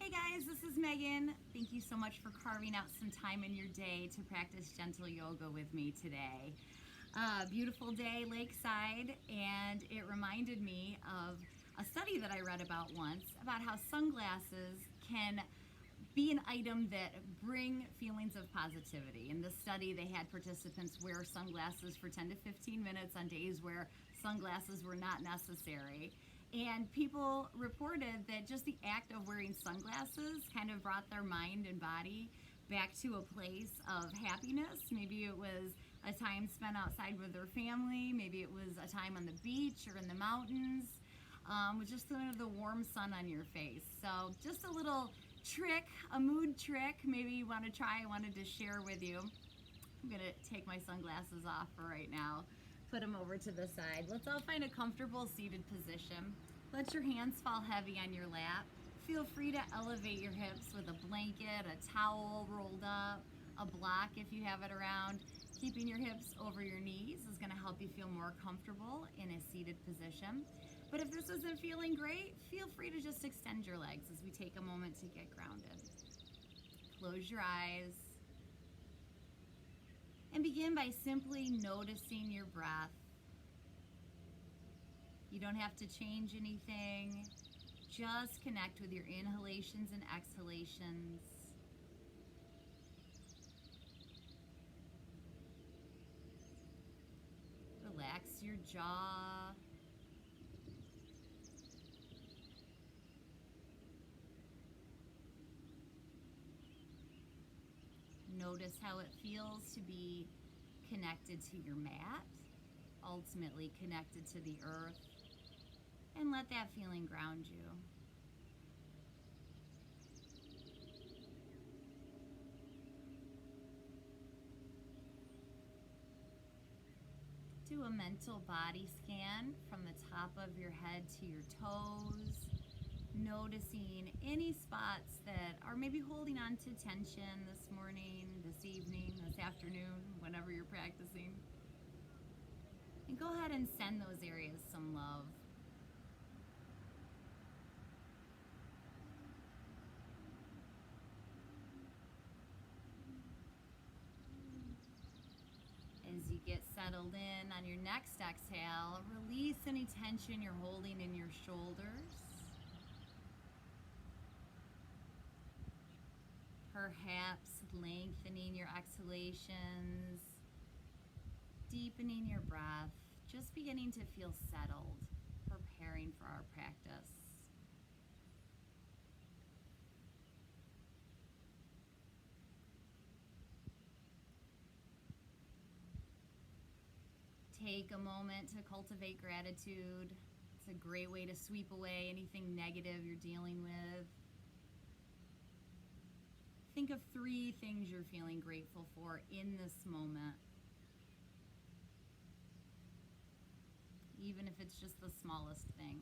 Hey guys, this is Megan. Thank you so much for carving out some time in your day to practice gentle yoga with me today. Beautiful day lakeside, and it reminded me of a study that I read about once about how sunglasses can be an item that bring feelings of positivity. In this study, they had participants wear sunglasses for 10 to 15 minutes on days where sunglasses were not necessary. And people reported that just the act of wearing sunglasses kind of brought their mind and body back to a place of happiness. Maybe it was a time spent outside with their family, maybe it was a time on the beach or in the mountains, with just the warm sun on your face. So, just a little trick, a mood trick, maybe you want to try. I wanted to share with you. I'm gonna take my sunglasses off for right now, put them over to the side. Let's all find a comfortable seated position. Let your hands fall heavy on your lap. Feel free to elevate your hips with a blanket, a towel rolled up, a block if you have it around. Keeping your hips over your knees is gonna help you feel more comfortable in a seated position. But if this isn't feeling great, feel free to just extend your legs as we take a moment to get grounded. Close your eyes and begin by simply noticing your breath. You don't have to change anything. Just connect with your inhalations and exhalations. Relax your jaw. Notice how it feels to be connected to your mat, ultimately connected to the earth, and let that feeling ground you. Do a mental body scan from the top of your head to your toes, noticing any spots that are maybe holding on to tension this morning, this evening, this afternoon, whenever you're practicing. And go ahead and send those areas some love. As you get settled in on your next exhale, release any tension you're holding in your shoulders. Perhaps lengthening your exhalations, deepening your breath, just beginning to feel settled, preparing for our practice. Take a moment to cultivate gratitude. It's a great way to sweep away anything negative you're dealing with. Think of 3 things you're feeling grateful for in this moment. Even if it's just the smallest thing.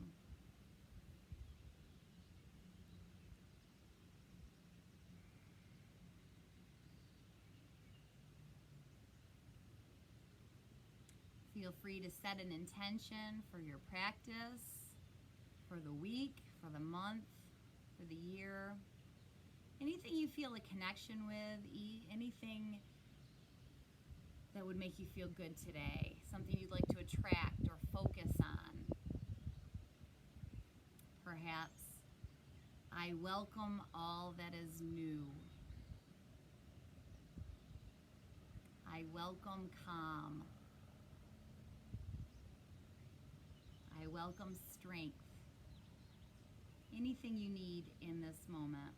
Feel free to set an intention for your practice, for the week, for the month, for the year. Anything you feel a connection with, anything that would make you feel good today, something you'd like to attract or focus on. Perhaps, I welcome all that is new. I welcome calm. I welcome strength. Anything you need in this moment.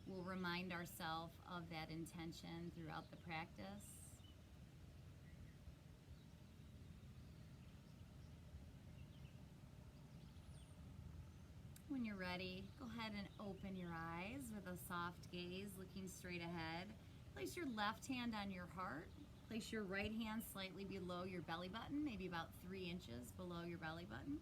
We'll remind ourselves of that intention throughout the practice. When you're ready, go ahead and open your eyes with a soft gaze, looking straight ahead. Place your left hand on your heart. Place your right hand slightly below your belly button, maybe about 3 inches below your belly button.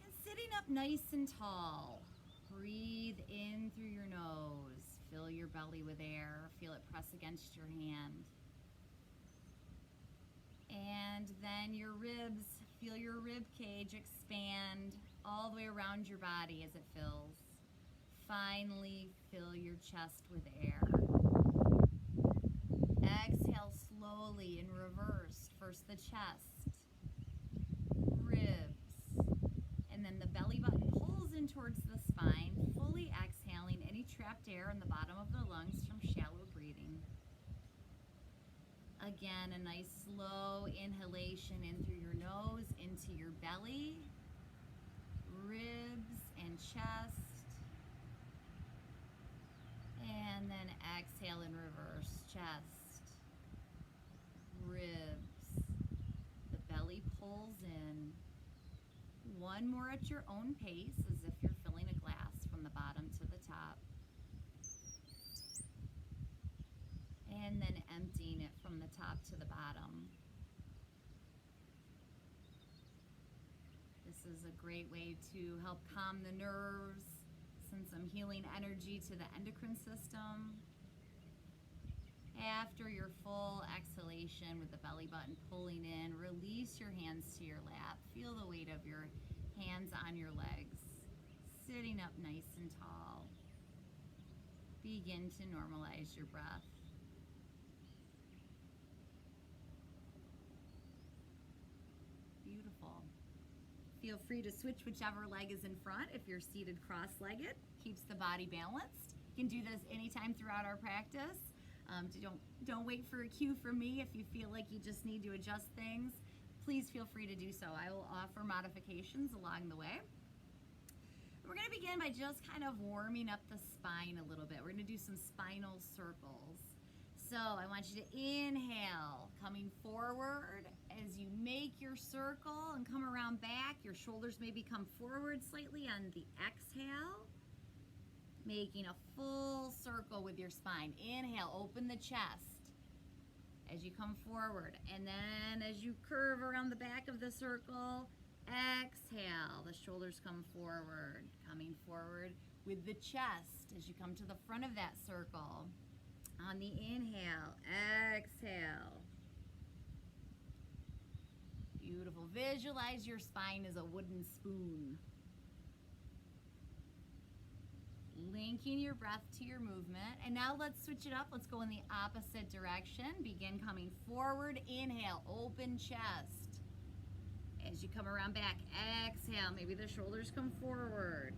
And sitting up nice and tall. Breathe in through your nose. Fill your belly with air. Feel it press against your hand. And then your ribs, feel your rib cage expand all the way around your body as it fills. Finally, fill your chest with air. Exhale slowly in reverse. First the chest, ribs, and then the belly button pulls in towards the spine, fully exhaling any trapped air in the bottom of the lungs from shallow breathing. Again, a nice slow inhalation in through your nose, into your belly, ribs and chest. And then exhale in reverse, chest, ribs. The belly pulls in. One more at your own pace, as if you're filling a glass from the bottom to the top. And then emptying it from the top to the bottom. This is a great way to help calm the nerves, send some healing energy to the endocrine system. After your full exhalation with the belly button pulling in, release your hands to your lap. Feel the weight of your hands on your legs, sitting up nice and tall. Begin to normalize your breath. Beautiful. Feel free to switch whichever leg is in front. If you're seated cross-legged, keeps the body balanced. You can do this anytime throughout our practice. Don't wait for a cue from me. If you feel like you just need to adjust things, please feel free to do so. I will offer modifications along the way. We're going to begin by just kind of warming up the spine a little bit. We're going to do some spinal circles. So I want you to inhale, coming forward as you make your circle and come around back. Your shoulders maybe come forward slightly on the exhale, making a full circle with your spine. Inhale, open the chest as you come forward. And then as you curve around the back of the circle, exhale, the shoulders come forward, coming forward with the chest as you come to the front of that circle. On the inhale, exhale. Beautiful. Visualize your spine as a wooden spoon. Linking your breath to your movement. And now let's switch it up. Let's go in the opposite direction. Begin coming forward. Inhale, open chest. As you come around back, exhale. Maybe the shoulders come forward.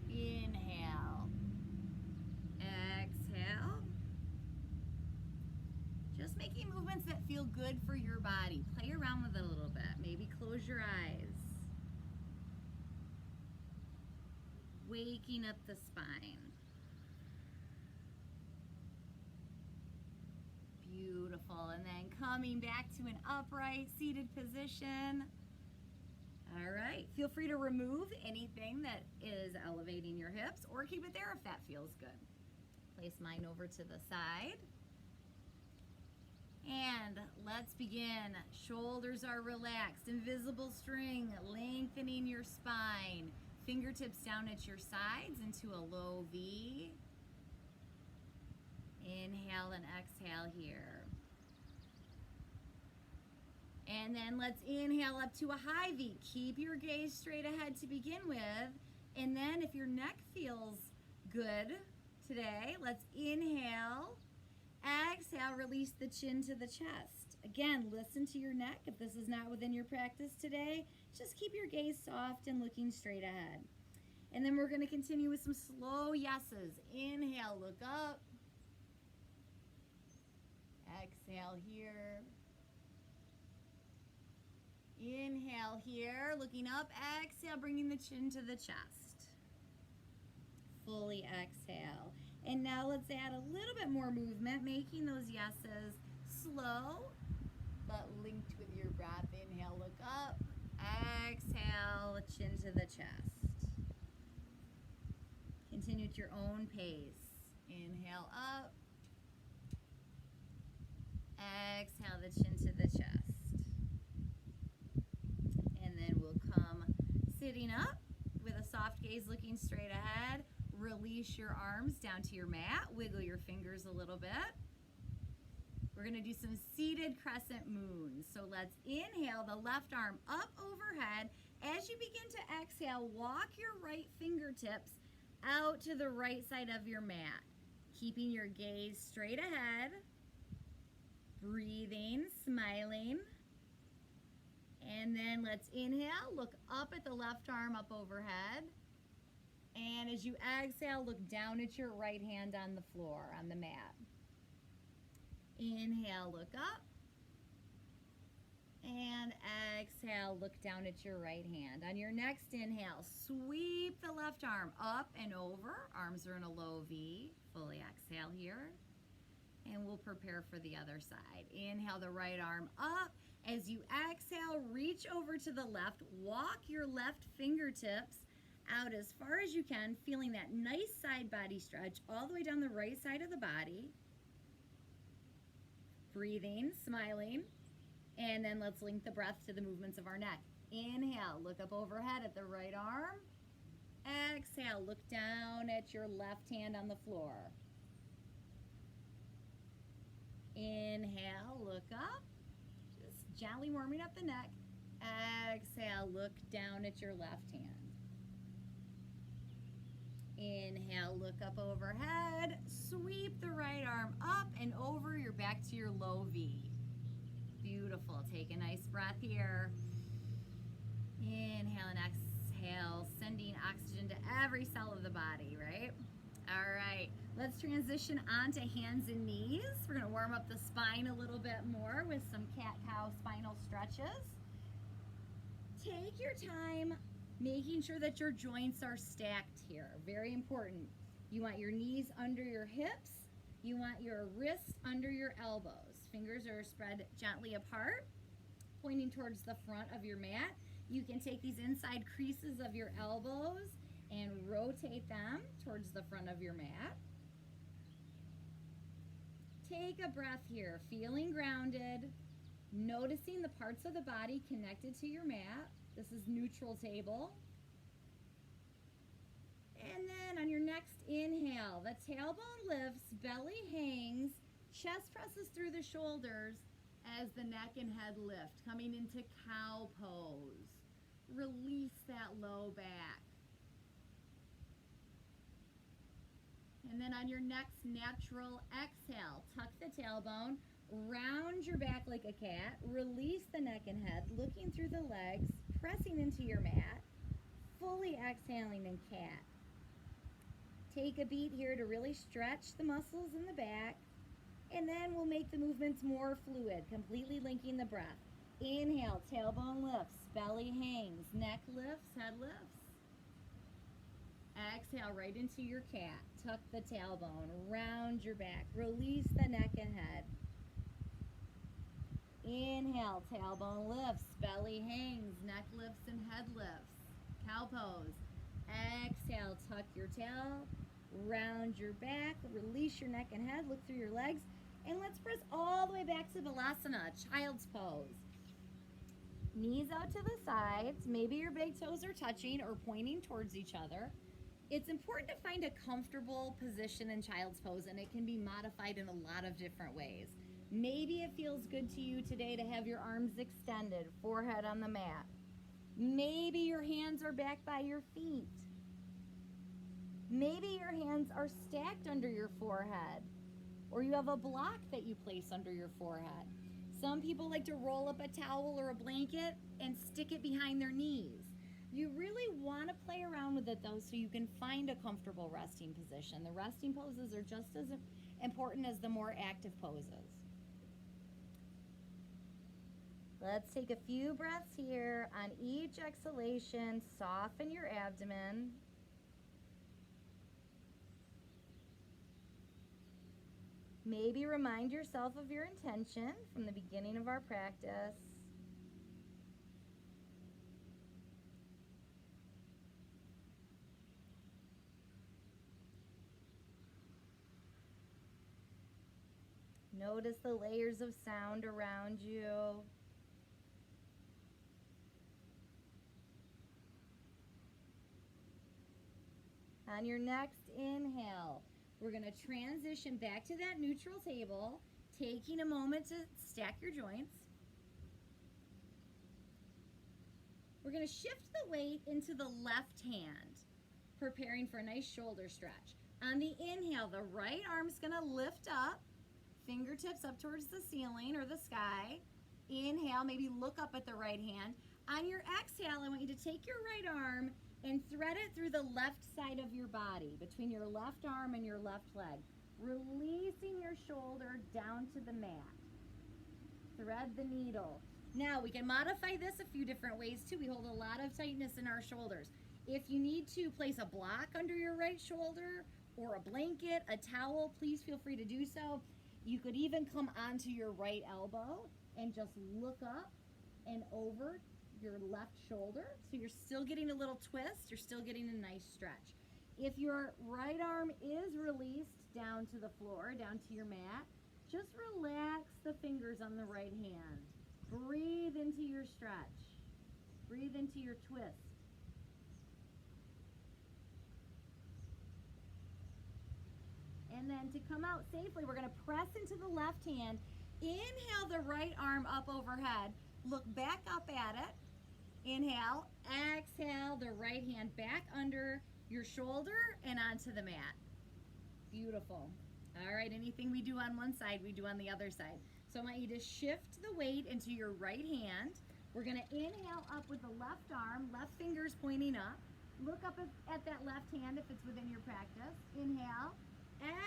Inhale. Exhale. Just making movements that feel good for your body. Play around with it a little bit. Maybe close your eyes. Waking up the spine. Beautiful. And then coming back to an upright seated position. All right. Feel free to remove anything that is elevating your hips or keep it there if that feels good. Place mine over to the side. And let's begin. Shoulders are relaxed. Invisible string, lengthening your spine. Fingertips down at your sides into a low V. Inhale and exhale here. And then let's inhale up to a high V. Keep your gaze straight ahead to begin with. And then if your neck feels good today, let's inhale. Exhale, release the chin to the chest. Again, listen to your neck. If this is not within your practice today, just keep your gaze soft and looking straight ahead. And then we're going to continue with some slow yeses. Inhale, look up. Exhale here. Inhale here, looking up. Exhale, bringing the chin to the chest. Fully exhale. And now let's add a little bit more movement, making those yeses slow, but linked with your breath. Inhale, look up. Exhale, chin to the chest. Continue at your own pace. Inhale up. Exhale, the chin to the chest. And then we'll come sitting up with a soft gaze looking straight ahead. Release your arms down to your mat. Wiggle your fingers a little bit. We're going to do some seated crescent moons. So let's inhale the left arm up overhead As you begin to exhale, walk your right fingertips out to the right side of your mat, keeping your gaze straight ahead, breathing, smiling. And then let's inhale, look up at the left arm up overhead. And as you exhale, look down at your right hand on the floor, on the mat. Inhale, look up. And exhale, look down at your right hand. On your next inhale, sweep the left arm up and over. Arms are in a low V. Fully exhale here. And we'll prepare for the other side. Inhale the right arm up. As you exhale, reach over to the left. Walk your left fingertips out as far as you can, feeling that nice side body stretch all the way down the right side of the body. Breathing, smiling. And then let's link the breath to the movements of our neck. Inhale, look up overhead at the right arm. Exhale, look down at your left hand on the floor. Inhale, look up. Just gently warming up the neck. Exhale, look down at your left hand. Inhale, look up overhead. Sweep the right arm up and over. You're back to your low V. Beautiful. Take a nice breath here. Inhale and exhale, sending oxygen to every cell of the body, right? All right, let's transition on to hands and knees. We're going to warm up the spine a little bit more with some cat-cow spinal stretches. Take your time making sure that your joints are stacked here. Very important. You want your knees under your hips. You want your wrists under your elbows. Fingers are spread gently apart, pointing towards the front of your mat. You can take these inside creases of your elbows and rotate them towards the front of your mat. Take a breath here, feeling grounded, noticing the parts of the body connected to your mat. This is neutral table. And then on your next inhale, the tailbone lifts, belly hangs, chest presses through the shoulders as the neck and head lift, coming into cow pose. Release that low back. And then on your next natural exhale, tuck the tailbone, round your back like a cat, release the neck and head, looking through the legs, pressing into your mat, fully exhaling in cat. Take a beat here to really stretch the muscles in the back, and then we'll make the movements more fluid, completely linking the breath. Inhale, tailbone lifts, belly hangs, neck lifts, head lifts. Exhale right into your cat. Tuck the tailbone, round your back, release the neck and head. Inhale, tailbone lifts, belly hangs, neck lifts and head lifts. Cow pose. Exhale, tuck your tail, round your back, release your neck and head, look through your legs, and let's press all the way back to Balasana, child's pose. Knees out to the sides, maybe your big toes are touching or pointing towards each other. It's important to find a comfortable position in child's pose, and it can be modified in a lot of different ways. Maybe it feels good to you today to have your arms extended, forehead on the mat. Maybe your hands are back by your feet. Maybe your hands are stacked under your forehead, or you have a block that you place under your forehead. Some people like to roll up a towel or a blanket and stick it behind their knees. You really want to play around with it though, so you can find a comfortable resting position. The resting poses are just as important as the more active poses. Let's take a few breaths here. On each exhalation, soften your abdomen. Maybe remind yourself of your intention from the beginning of our practice. Notice the layers of sound around you. On your next inhale, we're going to transition back to that neutral table, taking a moment to stack your joints. We're going to shift the weight into the left hand, preparing for a nice shoulder stretch. On the inhale, the right arm's going to lift up, fingertips up towards the ceiling or the sky. Inhale, maybe look up at the right hand. On your exhale, I want you to take your right arm and thread it through the left side of your body, between your left arm and your left leg, releasing your shoulder down to the mat. Thread the needle. Now, we can modify this a few different ways too. We hold a lot of tightness in our shoulders. If you need to place a block under your right shoulder or a blanket, a towel, please feel free to do so. You could even come onto your right elbow and just look up and over your left shoulder. So you're still getting a little twist. You're still getting a nice stretch. If your right arm is released down to the floor, down to your mat, just relax the fingers on the right hand. Breathe into your stretch. Breathe into your twist. And then to come out safely, we're going to press into the left hand. Inhale the right arm up overhead. Look back up at it. Inhale. Exhale the right hand back under your shoulder and onto the mat. Beautiful. All right, anything we do on one side, we do on the other side. So I want you to shift the weight into your right hand. We're going to inhale up with the left arm, left fingers pointing up. Look up at that left hand if it's within your practice. Inhale.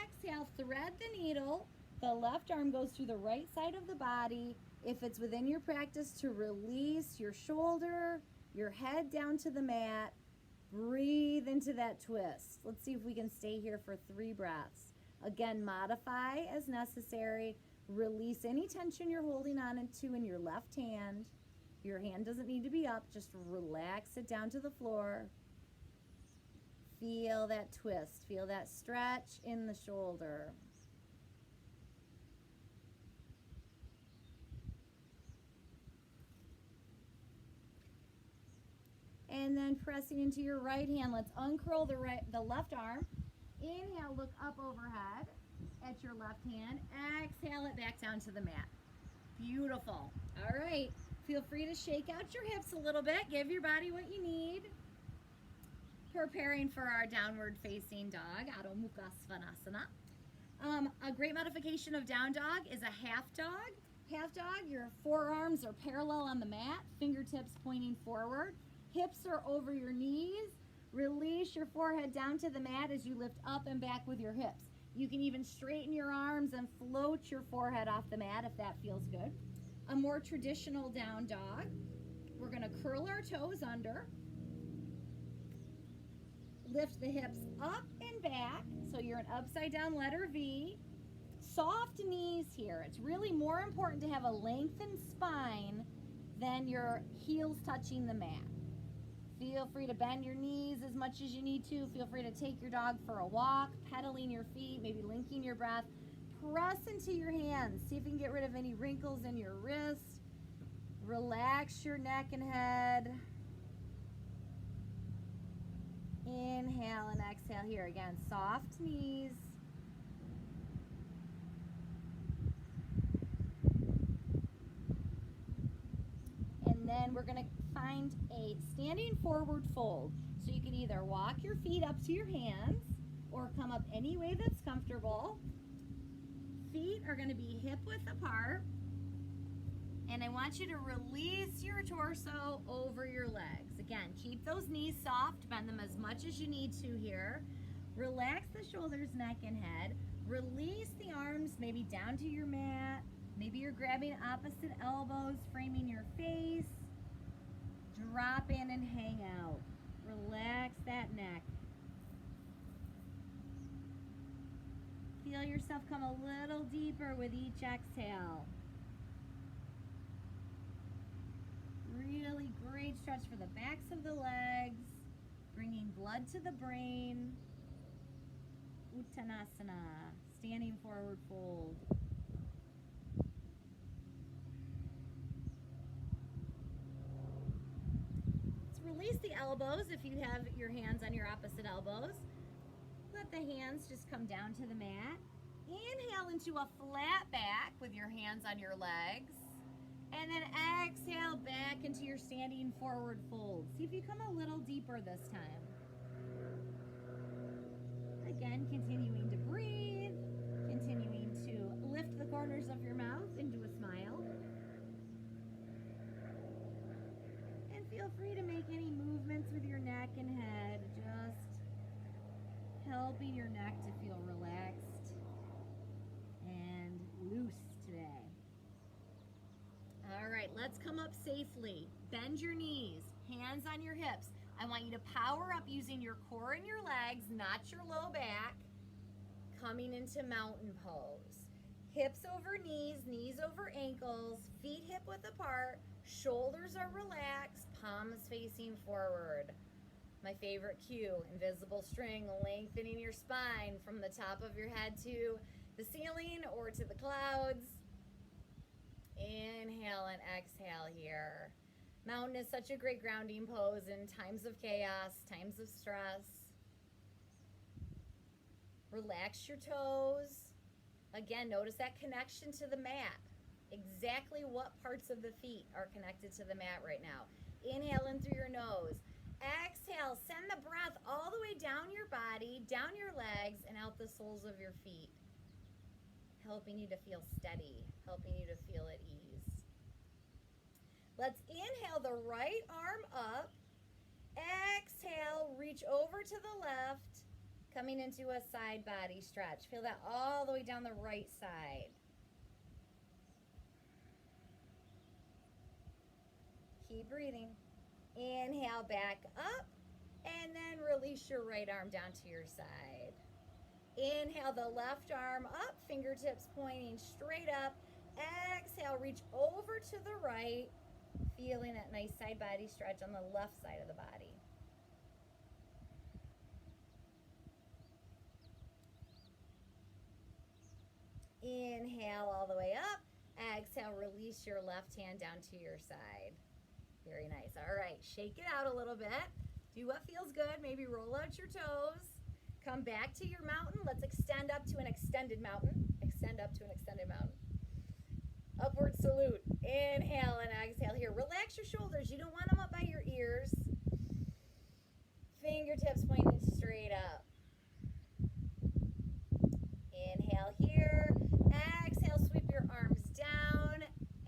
Exhale, thread the needle. The left arm goes through the right side of the body. If it's within your practice, to release your shoulder, your head down to the mat. Breathe into that twist. Let's see if we can stay here for 3 breaths. Again, modify as necessary. Release any tension you're holding on to in your left hand. Your hand doesn't need to be up. Just relax it down to the floor. Feel that twist. Feel that stretch in the shoulder. And then pressing into your right hand, let's uncurl the left arm. Inhale, look up overhead at your left hand. Exhale it back down to the mat. Beautiful. All right. Feel free to shake out your hips a little bit. Give your body what you need. Preparing for our downward facing dog, Adho Mukha Svanasana. A great modification of down dog is a half dog. Half dog, your forearms are parallel on the mat, fingertips pointing forward. Hips are over your knees. Release your forehead down to the mat as you lift up and back with your hips. You can even straighten your arms and float your forehead off the mat if that feels good. A more traditional down dog, we're going to curl our toes under. Lift the hips up and back, so you're an upside down letter V. Soft knees here. It's really more important to have a lengthened spine than your heels touching the mat. Feel free to bend your knees as much as you need to. Feel free to take your dog for a walk, pedaling your feet, maybe linking your breath. Press into your hands. See if you can get rid of any wrinkles in your wrist. Relax your neck and head. Inhale and exhale here. Again, soft knees. And then we're going to find a standing forward fold. So you can either walk your feet up to your hands or come up any way that's comfortable. Feet are going to be hip width apart. And I want you to release your torso over your legs. Again, keep those knees soft. Bend them as much as you need to here. Relax the shoulders, neck, and head. Release the arms maybe down to your mat. Maybe you're grabbing opposite elbows, framing your face. Drop in and hang out. Relax that neck. Feel yourself come a little deeper with each exhale. Really great stretch for the backs of the legs, bringing blood to the brain. Uttanasana, standing forward fold. Let's release the elbows if you have your hands on your opposite elbows. Let the hands just come down to the mat. Inhale into a flat back with your hands on your legs. And then exhale back into your standing forward fold. See if you come a little deeper this time. Again, continuing to breathe, continuing to lift the corners of your mouth into a smile. And feel free to make any movements with your neck and head, just helping your neck to feel relaxed and loose today. All right, let's come up safely. Bend your knees, hands on your hips. I want you to power up using your core and your legs, not your low back. Coming into mountain pose. Hips over knees, knees over ankles, feet hip width apart, shoulders are relaxed, palms facing forward. My favorite cue, invisible string, lengthening your spine from the top of your head to the ceiling or to the clouds. Inhale and exhale here. Mountain is such a great grounding pose in times of chaos, times of stress. Relax your toes. Again, notice that connection to the mat. Exactly what parts of the feet are connected to the mat right now. Inhale in through your nose. Exhale, send the breath all the way down your body, down your legs, and out the soles of your feet. Helping you to feel steady, helping you to feel at ease. Let's inhale the right arm up. Exhale, reach over to the left, coming into a side body stretch. Feel that all the way down the right side. Keep breathing. Inhale back up, and then release your right arm down to your side. Inhale the left arm up, fingertips pointing straight up. Exhale, reach over to the right, feeling that nice side body stretch on the left side of the body. Inhale all the way up. Exhale, release your left hand down to your side. Very nice. All right, shake it out a little bit. Do what feels good. Maybe roll out your toes. Come back to your mountain. Let's extend up to an extended mountain. Extend up to an extended mountain. Upward salute. Inhale and exhale here. Relax your shoulders. You don't want them up by your ears. Fingertips pointing straight up. Inhale here. Exhale, sweep your arms down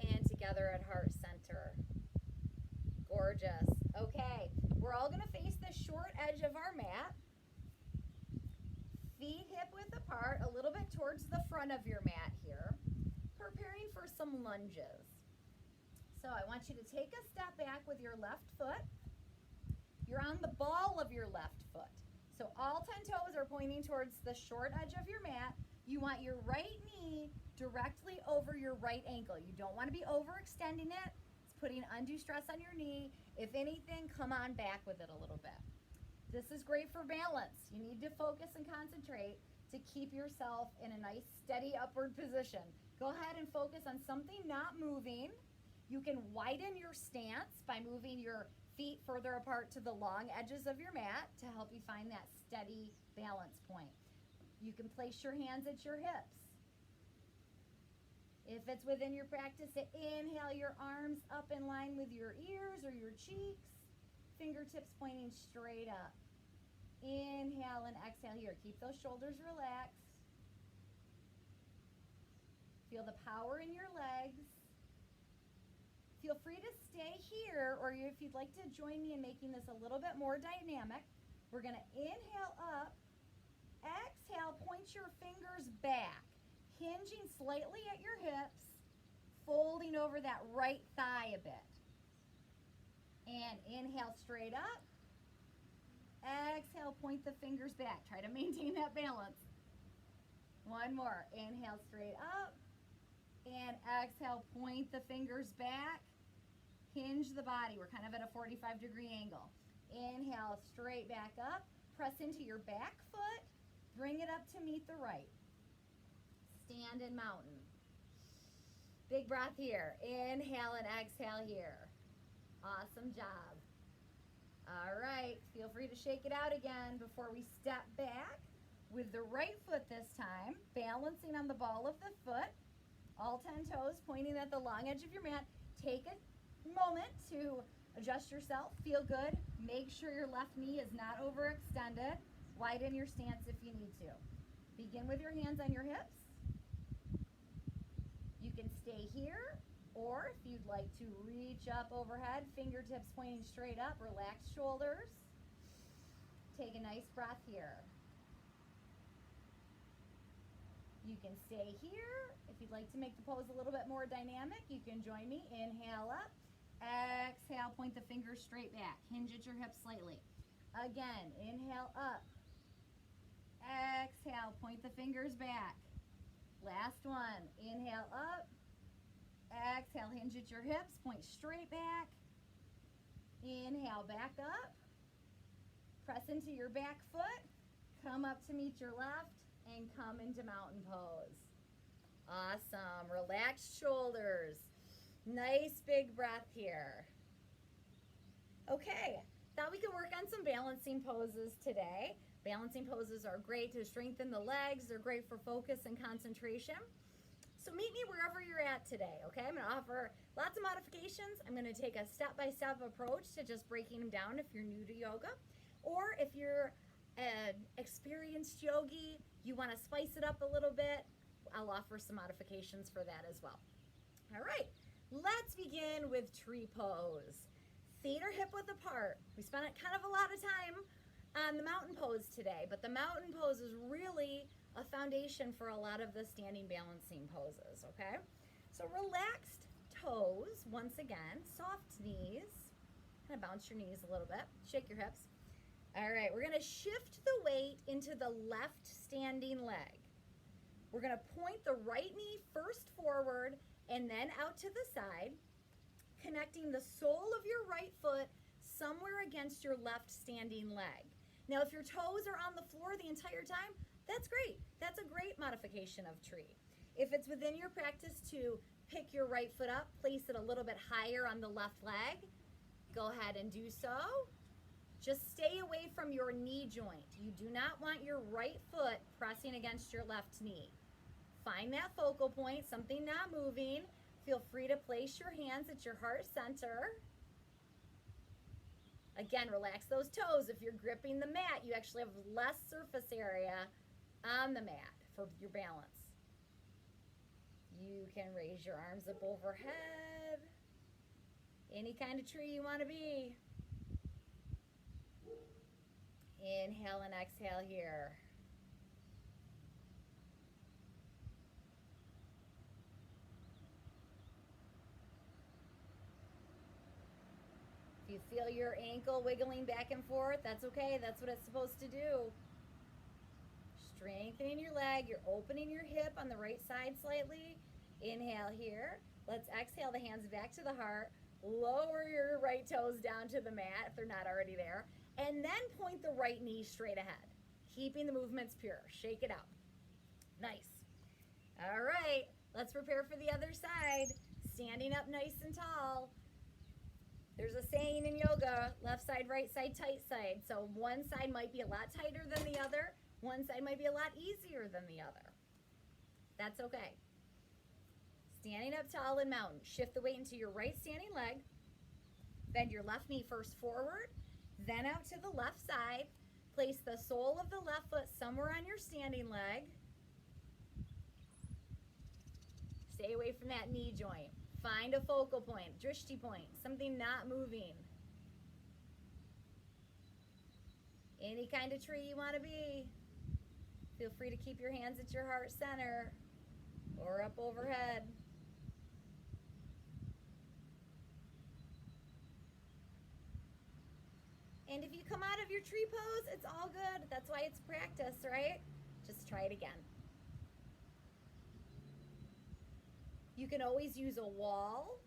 and together at heart center. Gorgeous. Okay, we're all going to face the short edge of our mat. Feet hip width apart, a little bit towards the front of your mat here. Preparing for some lunges. So I want you to take a step back with your left foot. You're on the ball of your left foot. So all 10 toes are pointing towards the short edge of your mat. You want your right knee directly over your right ankle. You don't want to be overextending it. It's putting undue stress on your knee. If anything, come on back with it a little bit. This is great for balance. You need to focus and concentrate to keep yourself in a nice steady upward position. Go ahead and focus on something not moving. You can widen your stance by moving your feet further apart to the long edges of your mat to help you find that steady balance point. You can place your hands at your hips. If it's within your practice to inhale your arms up in line with your ears or your cheeks, fingertips pointing straight up. Inhale and exhale here. Keep those shoulders relaxed. Feel the power in your legs. Feel free to stay here, or if you'd like to join me in making this a little bit more dynamic, we're going to inhale up. Exhale, point your fingers back, hinging slightly at your hips, folding over that right thigh a bit. And inhale straight up. Exhale, point the fingers back. Try to maintain that balance. One more. Inhale straight up. And exhale, point the fingers back. Hinge the body. We're kind of at a 45-degree angle. Inhale, straight back up. Press into your back foot. Bring it up to meet the right. Stand in mountain. Big breath here. Inhale and exhale here. Awesome job. All right, feel free to shake it out again before we step back with the right foot this time, balancing on the ball of the foot, all 10 toes pointing at the long edge of your mat. Take a moment to adjust yourself, feel good. Make sure your left knee is not overextended. Widen your stance if you need to. Begin with your hands on your hips. You can stay here, or if you'd like to reach up overhead, fingertips pointing straight up, relax shoulders. Take a nice breath here. You can stay here. If you'd like to make the pose a little bit more dynamic, you can join me. Inhale up. Exhale, point the fingers straight back. Hinge at your hips slightly. Again, inhale up. Exhale, point the fingers back. Last one. Inhale up. Exhale, hinge at your hips, point straight back. Inhale, back up. Press into your back foot. Come up to meet your left and come into mountain pose. Awesome. Relaxed shoulders. Nice big breath here. Okay, thought we could work on some balancing poses today. Balancing poses are great to strengthen the legs. They're great for focus and concentration. So meet me wherever you're at today, okay? I'm gonna offer lots of modifications. I'm gonna take a step-by-step approach to just breaking them down if you're new to yoga. Or if you're an experienced yogi, you wanna spice it up a little bit, I'll offer some modifications for that as well. All right, let's begin with tree pose. Feet are hip width apart. We spent kind of a lot of time on the mountain pose today, but the mountain pose is really a foundation for a lot of the standing balancing poses, okay? So relaxed toes, once again, soft knees, kind of bounce your knees a little bit, shake your hips. All right, we're gonna shift the weight into the left standing leg. We're gonna point the right knee first forward and then out to the side, connecting the sole of your right foot somewhere against your left standing leg. Now, if your toes are on the floor the entire time, that's great. That's a great modification of tree. If it's within your practice to pick your right foot up, place it a little bit higher on the left leg, go ahead and do so. Just stay away from your knee joint. You do not want your right foot pressing against your left knee. Find that focal point, something not moving. Feel free to place your hands at your heart center. Again, relax those toes. If you're gripping the mat, you actually have less surface area on the mat for your balance. You can raise your arms up overhead. Any kind of tree you want to be. Inhale and exhale here. If you feel your ankle wiggling back and forth, that's okay. That's what it's supposed to do. Strengthening your leg. You're opening your hip on the right side slightly. Inhale here. Let's exhale the hands back to the heart. Lower your right toes down to the mat if they're not already there. And then point the right knee straight ahead. Keeping the movements pure. Shake it out. Nice. All right. Let's prepare for the other side. Standing up nice and tall. There's a saying in yoga, left side, right side, tight side. So one side might be a lot tighter than the other. One side might be a lot easier than the other. That's okay. Standing up tall in mountain. Shift the weight into your right standing leg. Bend your left knee first forward, then out to the left side. Place the sole of the left foot somewhere on your standing leg. Stay away from that knee joint. Find a focal point, drishti point, something not moving. Any kind of tree you want to be. Feel free to keep your hands at your heart center or up overhead. And if you come out of your tree pose, it's all good. That's why it's practice, right? Just try it again. You can always use a wall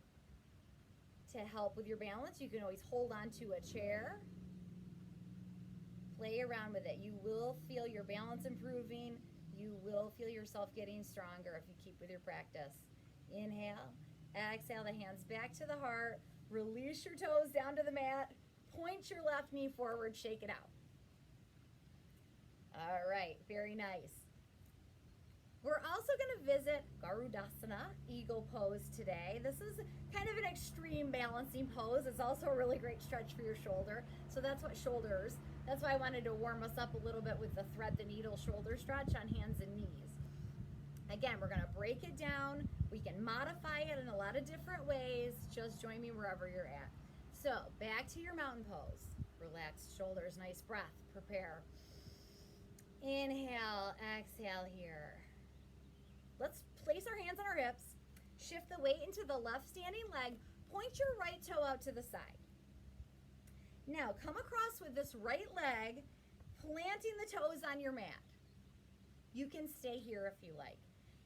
to help with your balance. You can always hold on to a chair. Play around with it. You will feel your balance improving. You will feel yourself getting stronger if you keep with your practice. Inhale, exhale the hands back to the heart. Release your toes down to the mat. Point your left knee forward, shake it out. All right, very nice. We're also going to visit Garudasana, eagle pose today. This is kind of an extreme balancing pose. It's also a really great stretch for your shoulder. So that's why I wanted to warm us up a little bit with the thread the needle shoulder stretch on hands and knees. Again, we're going to break it down. We can modify it in a lot of different ways. Just join me wherever you're at. So back to your mountain pose. Relaxed shoulders, nice breath. Prepare. Inhale, exhale here. Let's place our hands on our hips. Shift the weight into the left standing leg. Point your right toe out to the side. Now come across with this right leg, planting the toes on your mat. You can stay here if you like.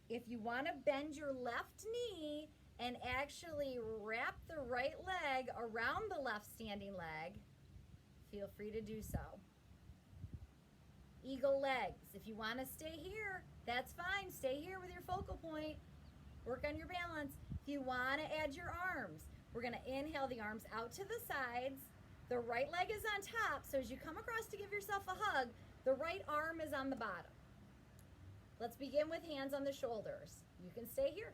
If you want to bend your left knee and actually wrap the right leg around the left standing leg, feel free to do so. Eagle legs. If you want to stay here, that's fine. Stay here with your focal point. Work on your balance. If you want to add your arms, we're going to inhale the arms out to the sides. The right leg is on top, so as you come across to give yourself a hug, the right arm is on the bottom. Let's begin with hands on the shoulders. You can stay here.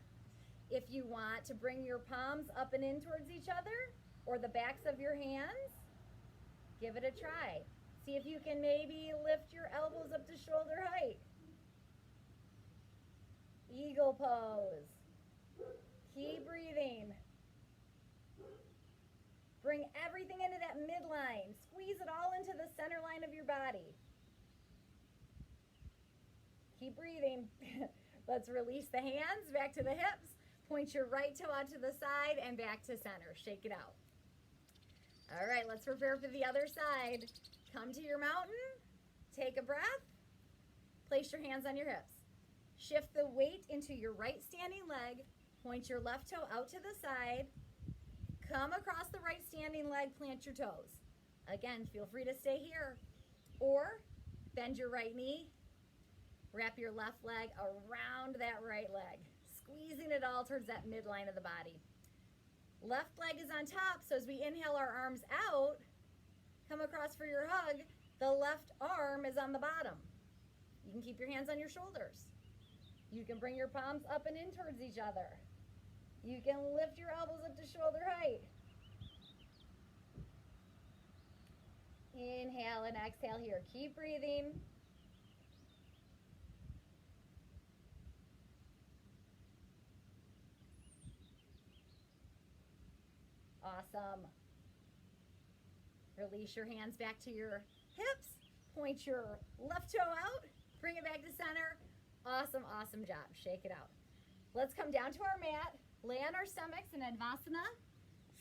If you want to bring your palms up and in towards each other, or the backs of your hands, give it a try. See if you can maybe lift your elbows up to shoulder height. Eagle pose. Keep breathing. Bring everything into that midline. Squeeze it all into the center line of your body. Keep breathing. Let's release the hands back to the hips. Point your right toe out to the side and back to center. Shake it out. All right, let's prepare for the other side. Come to your mountain. Take a breath. Place your hands on your hips. Shift the weight into your right standing leg. Point your left toe out to the side. Come across the right standing leg, plant your toes. Again, feel free to stay here. Or bend your right knee. Wrap your left leg around that right leg, squeezing it all towards that midline of the body. Left leg is on top, so as we inhale our arms out, come across for your hug, the left arm is on the bottom. You can keep your hands on your shoulders. You can bring your palms up and in towards each other. You can lift your elbows up to shoulder height. Inhale and exhale here. Keep breathing. Awesome. Release your hands back to your hips. Point your left toe out. Bring it back to center. Awesome, awesome job. Shake it out. Let's come down to our mat. Lay on our stomachs in Advasana.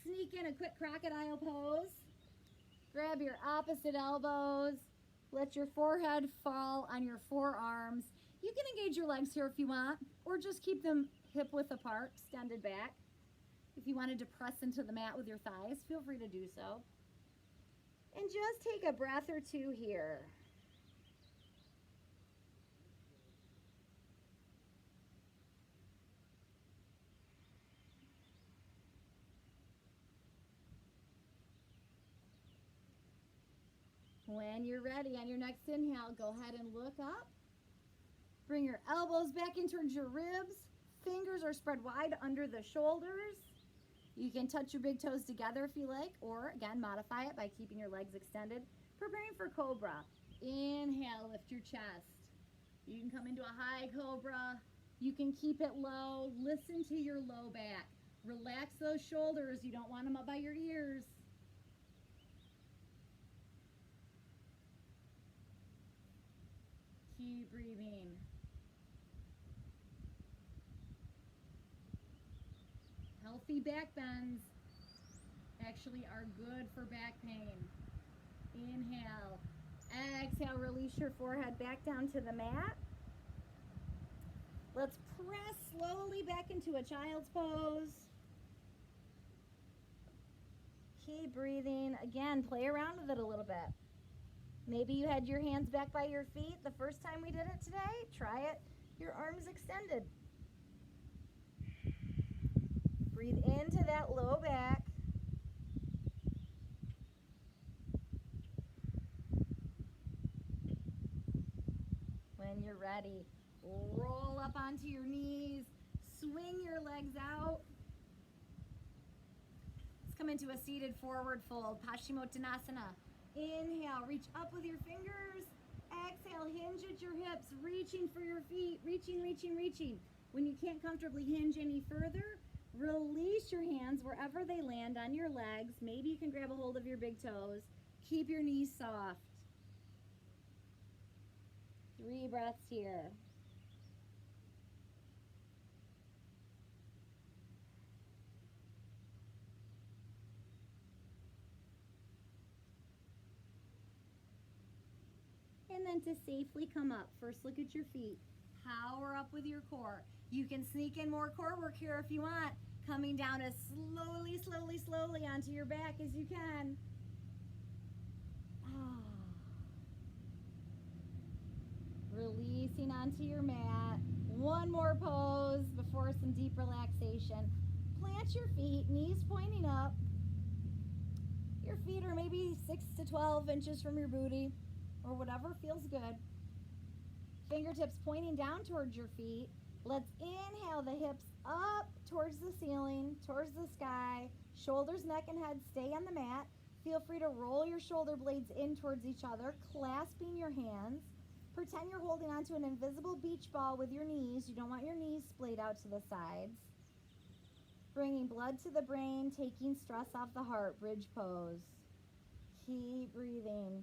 Sneak in a quick crocodile pose. Grab your opposite elbows. Let your forehead fall on your forearms. You can engage your legs here if you want, or just keep them hip width apart, extended back. If you wanted to press into the mat with your thighs, feel free to do so. And just take a breath or two here. When you're ready, on your next inhale, go ahead and look up. Bring your elbows back in towards your ribs. Fingers are spread wide under the shoulders. You can touch your big toes together if you like, or again, modify it by keeping your legs extended. Preparing for Cobra. Inhale, lift your chest. You can come into a high Cobra. You can keep it low. Listen to your low back. Relax those shoulders. You don't want them up by your ears. Keep breathing. Healthy back bends actually are good for back pain. Inhale. Exhale, release your forehead back down to the mat. Let's press slowly back into a child's pose. Keep breathing. Again, play around with it a little bit. Maybe you had your hands back by your feet the first time we did it today. Try it. Your arms extended. Breathe into that low back. When you're ready, Roll up onto your knees. Swing your legs out. Let's come into a seated forward fold, Paschimottanasana. Inhale, reach up with your fingers. Exhale, hinge at your hips, reaching for your feet, reaching, reaching, reaching. When you can't comfortably hinge any further, release your hands wherever they land on your legs. Maybe you can grab a hold of your big toes. Keep your knees soft. 3 breaths here. And then to safely come up, first look at your feet. Power up with your core. You can sneak in more core work here if you want. Coming down as slowly, slowly, slowly onto your back as you can. Releasing onto your mat. One more pose before some deep relaxation. Plant your feet, knees pointing up. Your feet are maybe 6 to 12 inches from your booty, or whatever feels good. Fingertips pointing down towards your feet. Let's inhale the hips up towards the ceiling, towards the sky. Shoulders, neck, and head stay on the mat. Feel free to roll your shoulder blades in towards each other, clasping your hands. Pretend you're holding onto an invisible beach ball with your knees. You don't want your knees splayed out to the sides. Bringing blood to the brain, taking stress off the heart, bridge pose. Keep breathing.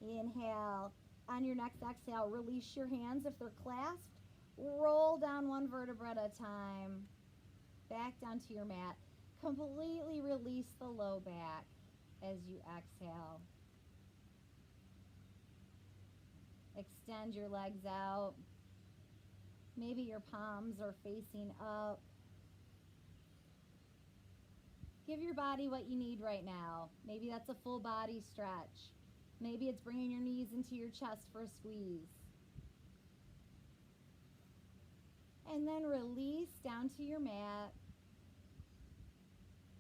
Inhale. On your next exhale, release your hands if they're clasped. Roll down one vertebra at a time. Back down to your mat. Completely release the low back as you exhale. Extend your legs out. Maybe your palms are facing up. Give your body what you need right now. Maybe that's a full body stretch. Maybe it's bringing your knees into your chest for a squeeze. And then release down to your mat,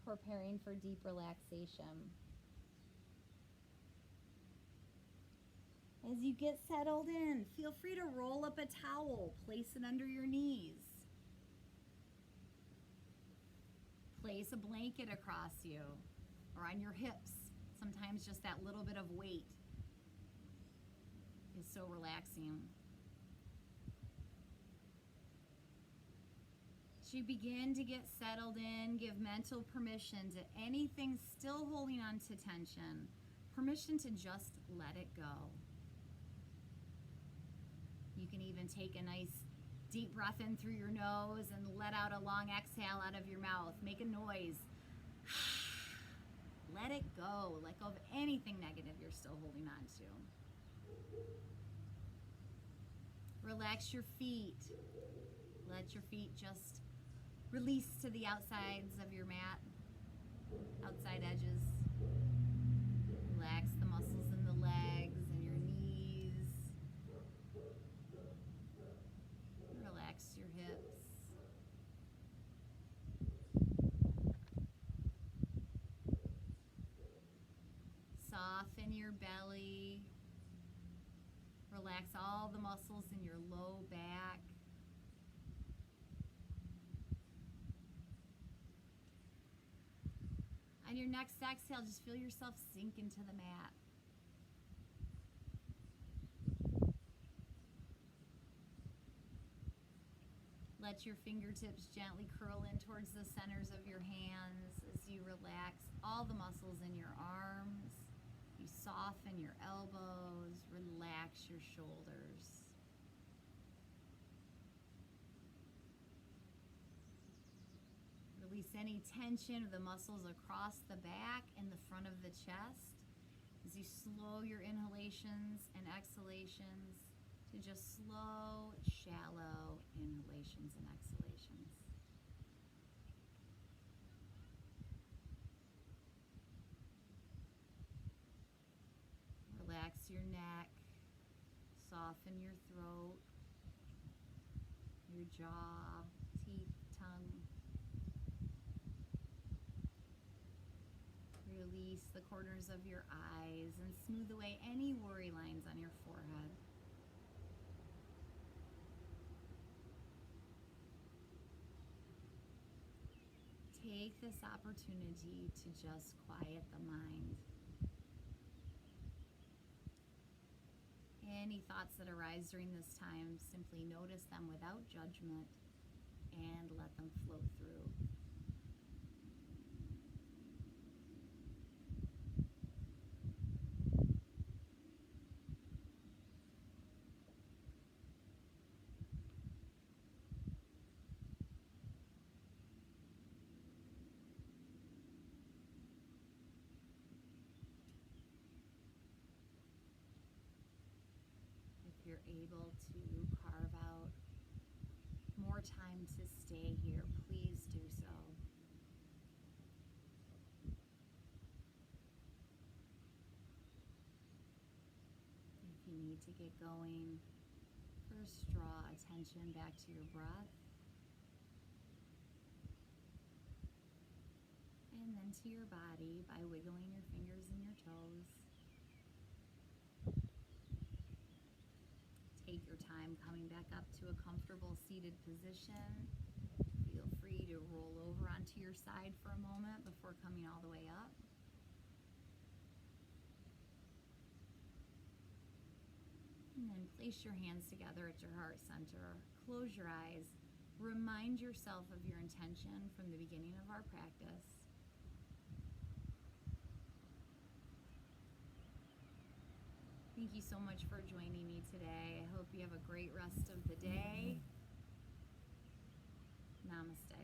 preparing for deep relaxation. As you get settled in, feel free to roll up a towel, place it under your knees. Place a blanket across you or on your hips. Sometimes just that little bit of weight is so relaxing. As you begin to get settled in, give mental permission to anything still holding on to tension, permission to just let it go. You can even take a nice deep breath in through your nose and let out a long exhale out of your mouth. Make a noise. Let it go. Let go of anything negative you're still holding on to. Relax your feet. Let your feet just release to the outsides of your mat, outside edges. Relax the muscles in the legs and your knees. Relax your hips. Soften your belly. Relax all the muscles in your low back. On your next exhale, just feel yourself sink into the mat. Let your fingertips gently curl in towards the centers of your hands as you relax all the muscles in your arms. You soften your elbows, relax your shoulders. Release any tension of the muscles across the back and the front of the chest as you slow your inhalations and exhalations to just slow, shallow inhalations and exhalations. Relax your neck, soften your throat, your jaw, teeth, tongue. the corners of your eyes and smooth away any worry lines on your forehead. Take this opportunity to just quiet the mind. Any thoughts that arise during this time, simply notice them without judgment and let them flow through. If you're able to carve out more time to stay here, please do so. If you need to get going, first draw attention back to your breath, and then to your body by wiggling your fingers and your toes. Take your time coming back up to a comfortable seated position. Feel free to roll over onto your side for a moment before coming all the way up. And then place your hands together at your heart center. Close your eyes. Remind yourself of your intention from the beginning of our practice. Thank you so much for joining me today. I hope you have a great rest of the day. Namaste.